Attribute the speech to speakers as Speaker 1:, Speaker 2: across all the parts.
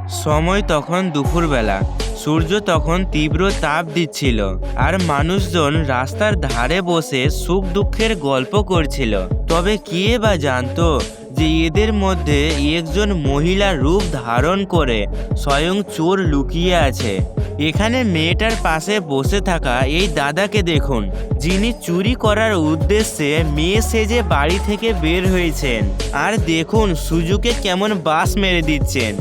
Speaker 1: সময় তখন দুপুরবেলা। সূর্য তখন তীব্র তাপ দিচ্ছিল আর মানুষজন রাস্তার ধারে বসে সুখ দুঃখের গল্প করছিল। তবে কে বা জানতো যে এদের মধ্যে একজন মহিলা রূপ ধারণ করে স্বয়ং চোর লুকিয়ে আছে। এখানে মেয়েটার পাশে বসে থাকা এই দাদাকে দেখুন, যিনি চুরি করার উদ্দেশ্যে মেয়ে সেজে বাড়ি থেকে বের হয়েছেন। আর দেখুন সুজুকে কেমন বাস মেরে দিচ্ছেন।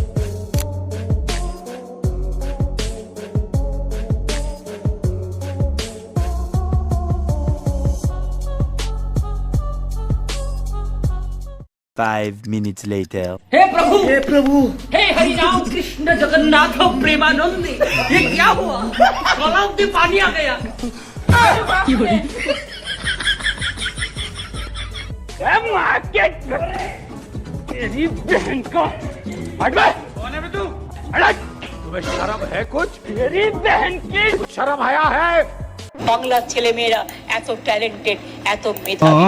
Speaker 2: Five minutes later.
Speaker 3: हे प्रभु हे हरि राम कृष्ण जगन्नाथ प्रेमानंद, ये क्या हुआ? तालाब में पानी आ गया। तेरी बहन का हट बे। कौन है बे तू? हट। तुम्हें शर्म है कुछ? तेरी बहन की शर्म आया है?
Speaker 4: বাংলার ছেলে মেয়েরা এত ট্যালেন্টেড, এত মেধাবী।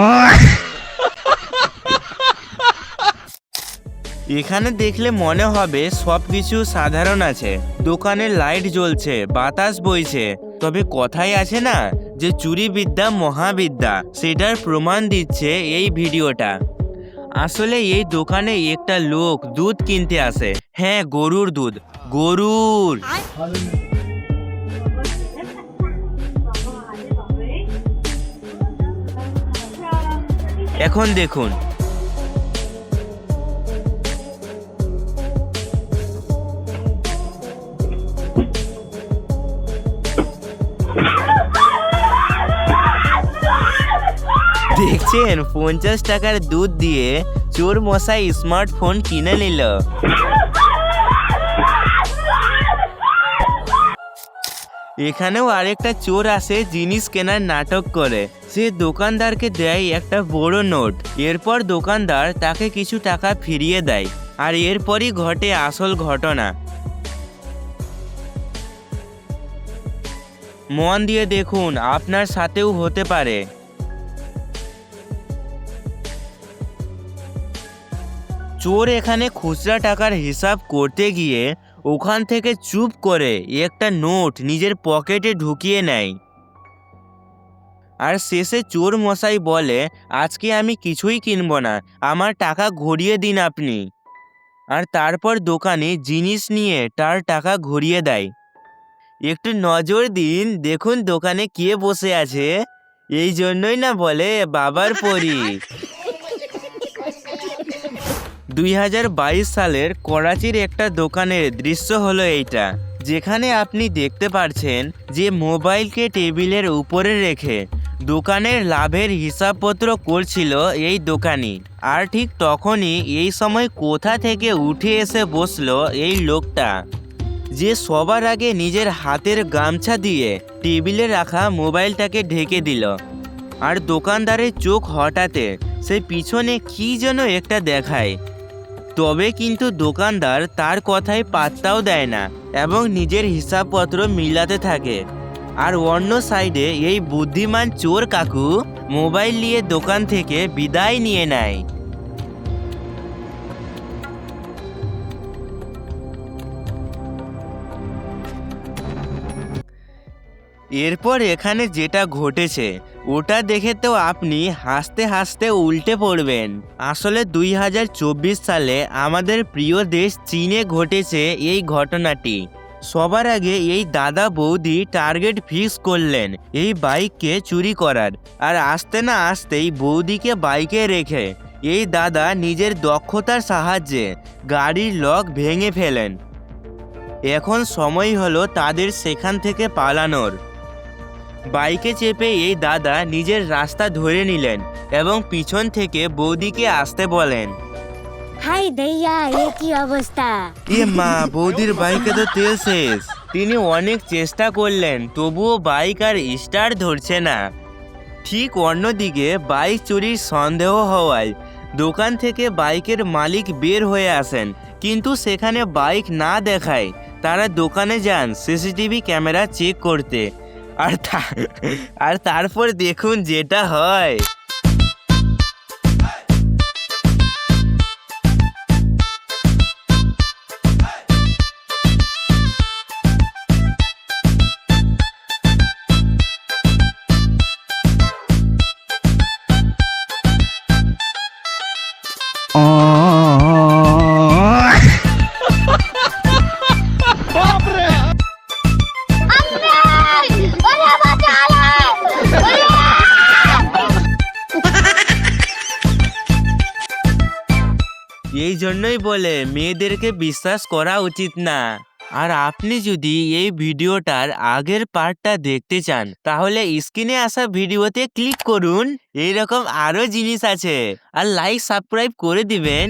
Speaker 1: এখানে দেখলে মনে হবে সবকিছু সাধারণ আছে। দোকানের লাইট জ্বলছে, বাতাস বইছে, তবে কথাই আছে না যে চুরি বিদ্যা মহাবিদ্যা, সেটার প্রমাণ দিচ্ছে এই ভিডিওটা। আসলে এই দোকানে একটা লোক দুধ কিনতে আসে। হ্যাঁ, গরুর দুধ, গরুর। এখন দেখুন, দেখছেন 50 টাকার দুধ দিয়ে চোর মশাই স্মার্টফোন কিনে নিল। এখানেও আরেকটা চোর আসে জিনিস কেনার নাটক করে। সে দোকানদারকে দেয় একটা বড় নোট। এরপর দোকানদার তাকে কিছু টাকা ফিরিয়ে দেয়। আর এরপরই ঘটে আসল ঘটনা। মন দিয়ে দেখুন, আপনার সাথেও হতে পারে। চোর এখানে খুচরা টাকার হিসাব করতে গিয়ে ওখান থেকে চুপ করে একটা নোট নিজের পকেটে ঢুকিয়ে নেয়। আর শেষে চোর মশাই বলে, আজকে আমি কিছুই কিনবো না, আমার টাকা ঘুরিয়ে দিন আপনি। আর তারপর দোকানে জিনিস নিয়ে তার টাকা ঘুরিয়ে দেয়। একটু নজর দিন, দেখুন দোকানে কে বসে আছে। এই জন্যই না বলে বাবার পরী। 2022 সালের করাচির একটা দোকানের দৃশ্য হলো এইটা, যেখানে আপনি দেখতে পাচ্ছেন যে মোবাইলকে টেবিলের উপরে রেখে দোকানের লাভের হিসাবপত্র করছিল এই দোকানি। আর ঠিক তখনই এই সময় কোথা থেকে উঠে এসে বসলো এই লোকটা, যে সবার আগে নিজের হাতের গামছা দিয়ে টেবিলে রাখা মোবাইলটাকে ঢেকে দিল। আর দোকানদারের চোখ হঠাতে সে পিছনে কি যেন একটা দেখায়। তবে কিন্তু দোকানদার তার কথায় পাত্তাও দেয় না এবং নিজের হিসাবপত্র মিলাতে থাকে। আর অন্য সাইডে এই বুদ্ধিমান চোর কাকু মোবাইল নিয়ে দোকান থেকে বিদায় নিয়ে নেয়। এরপর এখানে যেটা ঘটেছে ওটা দেখে তো আপনি হাসতে হাসতে উল্টে পড়বেন। আসলে 2024 সালে আমাদের প্রিয় দেশ চীনে ঘটেছে এই ঘটনাটি। সবার আগে এই দাদা বৌদি টার্গেট ফিক্স করলেন এই বাইককে চুরি করার। আর আসতে না আসতেই বৌদিকে বাইকে রেখে এই দাদা নিজের দক্ষতার সাহায্যে গাড়ির লক ভেঙে ফেলেন। এখন সময় হলো তাদের সেখান থেকে পালানোর। বাইকে চেপে এই দাদা নিজের রাস্তা ধরে নিলেন এবং পিছন থেকে বৌদিকে আসতে বলেন।
Speaker 5: হাই দইয়া, এ কি অবস্থা?
Speaker 1: এ মা, বৌদির বাইকে তো তেল শেষ। তিনি অনেক চেষ্টা করলেন, তবুও বাইক আর স্টার্ট ধরছে না। ঠিক অন্যদিকে বাইক চুরির সন্দেহ হওয়ায় দোকান থেকে বাইকের মালিক বের হয়ে আসেন, কিন্তু সেখানে বাইক না দেখায় তারা দোকানে যান সিসিটিভি ক্যামেরা চেক করতে। আর তারপর দেখুন যেটা হয়। এই জন্যই বলে মেয়েদেরকে বিশ্বাস করা উচিত না। আর আপনি যদি এই ভিডিওটার আগের পার্টটা দেখতে চান তাহলে স্ক্রিনে আসা ভিডিওতে ক্লিক করুন। এইরকম আরো জিনিস আছে। আর লাইক সাবস্ক্রাইব করে দিবেন।